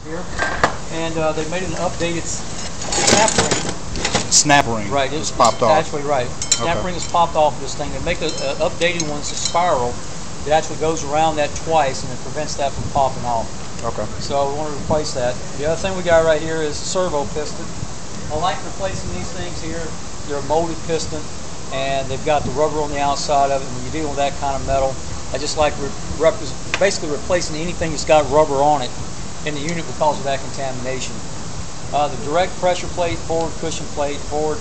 here, and they made an updated snap ring. Snap ring. Right, it's popped off. Actually, right. Snap ring is popped off of this thing. They make an updated one. It's a spiral. It actually goes around that twice, and it prevents that from popping off. Okay. So we want to replace that. The other thing we got right here is a servo piston. I like replacing these things here. They're a molded piston, and they've got the rubber on the outside of it. When you're dealing with that kind of metal, I just like basically replacing anything that's got rubber on it in the unit because of that contamination. The direct pressure plate, forward cushion plate, forward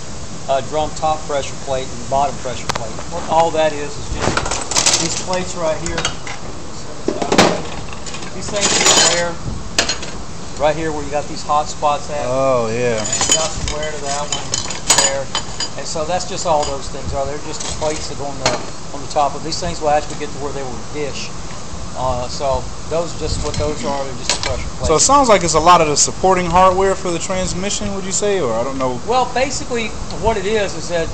drum top pressure plate, and the bottom pressure plate. What all that is just these plates right here. These things here, right here where you got these hot spots at. Oh yeah. And you got some wear to that one there. And so that's just all those things are. They're just the plates that go on the top of these things will actually get to where they will dish. So those are just what those are. They're just a pressure plate. So it sounds like it's a lot of the supporting hardware for the transmission, would you say, or I don't know? Well, basically what it is that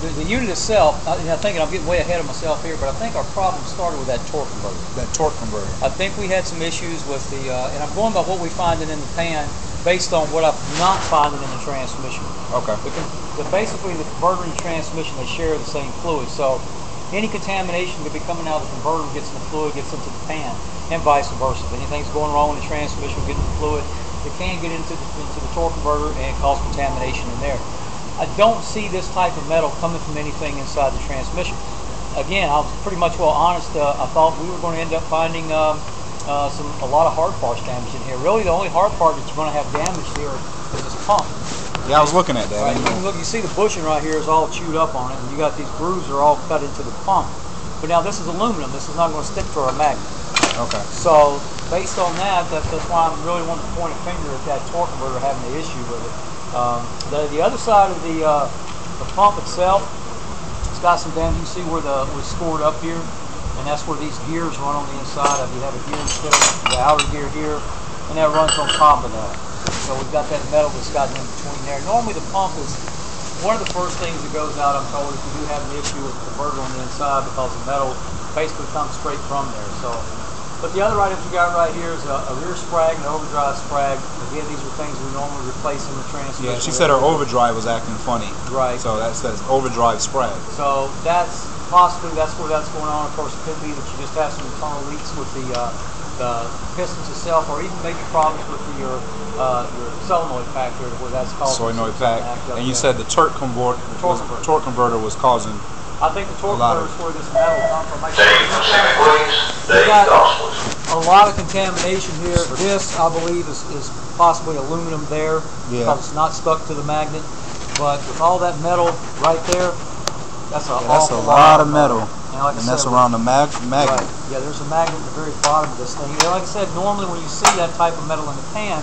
the unit itself, I'm thinking I'm getting way ahead of myself here, but I think our problem started with that torque converter. That torque converter. I think we had some issues with the, and I'm going by what we finding in the pan based on what I'm not finding in the transmission. Okay. Basically the converter and the transmission, they share the same fluid, so any contamination could be coming out of the converter, gets in the fluid, gets into the pan, and vice versa. If anything's going wrong in the transmission, getting the fluid, it can get into the torque converter and cause contamination in there. I don't see this type of metal coming from anything inside the transmission. Again, I was pretty much well honest. I thought we were going to end up finding a lot of hard parts damage in here. Really, the only hard part that you're going to have damaged here is this pump. Yeah, I was looking at that. Right. Look, you see the bushing right here is all chewed up on it, and you got these grooves that are all cut into the pump. But now this is aluminum. This is not going to stick to our magnet. Okay. So based on that, that's why I really want to point a finger at that torque converter having the issue with it. The other side of the pump itself, it's got some damage. You can see where was scored up here, and that's where these gears run on the inside of. You have a gear instead of the outer gear here, and that runs on top of that. So we've got that metal that's gotten in between there. Normally the pump is one of the first things that goes out, I'm told, if you do have an issue with the converter on the inside, because the metal basically comes straight from there. So, but the other items we got right here is a rear sprag and an overdrive sprag. Again, these are things we normally replace in the transmission. Yeah, she said her overdrive was acting funny. Right. So that's overdrive sprag. So that's possibly where that's going on. Of course, it could be that you just have some internal leaks with the pistons itself, or even maybe problems with your solenoid pack here, where that's causing solenoid pack. And you said the torque converter was causing. I think the torque converter is where this metal comes from. We've got a lot of contamination here. This, I believe, is possibly aluminum there, because it's not stuck to the magnet. But with all that metal right there, that's a lot of metal. And that's around the magnet. Right. Yeah, there's a magnet at the very bottom of this thing. And like I said, normally when you see that type of metal in the pan,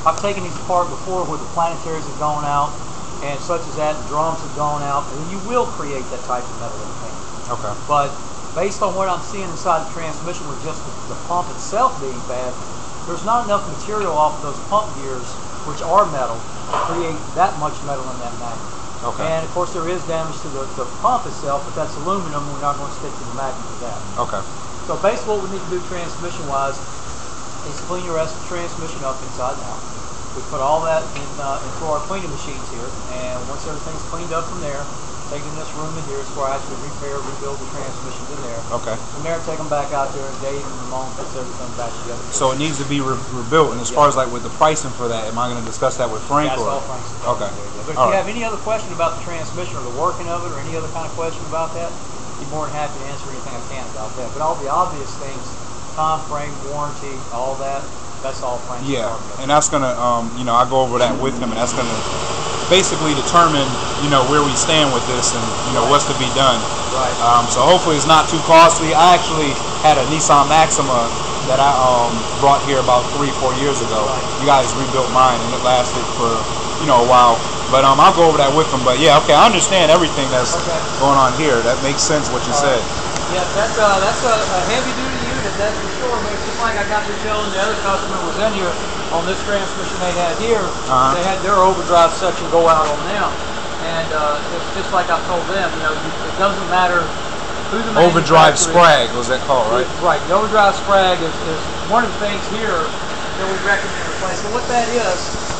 I've taken these apart before where the planetaries have gone out, and such as that, drums have gone out, and you will create that type of metal in the pan. Okay. But based on what I'm seeing inside the transmission with just the pump itself being bad, there's not enough material off of those pump gears, which are metal, to create that much metal in that magnet. Okay. And of course there is damage to the pump itself, but that's aluminum. We're not going to stick to the magnet for that. Okay. So basically what we need to do transmission wise is clean your transmission up inside and out. We put all that into our cleaning machines here, and once everything's cleaned up from there, take it in this room in here is where I actually rebuild the transmissions in there. Okay. From there, take them back out there, and Dave and Ramon puts everything back together. So it needs to be rebuilt, and as far as like with the pricing for that, am I going to discuss that with Frank? Yeah, that's all Frank's. Okay. But if you have any other question about the transmission or the working of it, or any other kind of question about that, be more than happy to answer anything I can about that. But all the obvious things, time frame, warranty, all that, that's all Frank's. Yeah, and that's going to, I go over that with him, and that's going to basically determine, where we stand with this and, what's to be done. Right. So hopefully it's not too costly. I actually had a Nissan Maxima that I brought here about 3-4 years ago. Right. You guys rebuilt mine, and it lasted for, a while. But I'll go over that with them. But yeah, okay, I understand everything that's going on here. That makes sense what you said. Yeah, that's a heavy-duty unit, that's for sure. But it's just like I got to telling the other customer was in here on this transmission they had here. They had their overdrive section go out on them, and it's just like I told them. It doesn't matter who the overdrive sprag was that called, right? Right. The overdrive sprag is one of the things here that we recommend replacing. What that is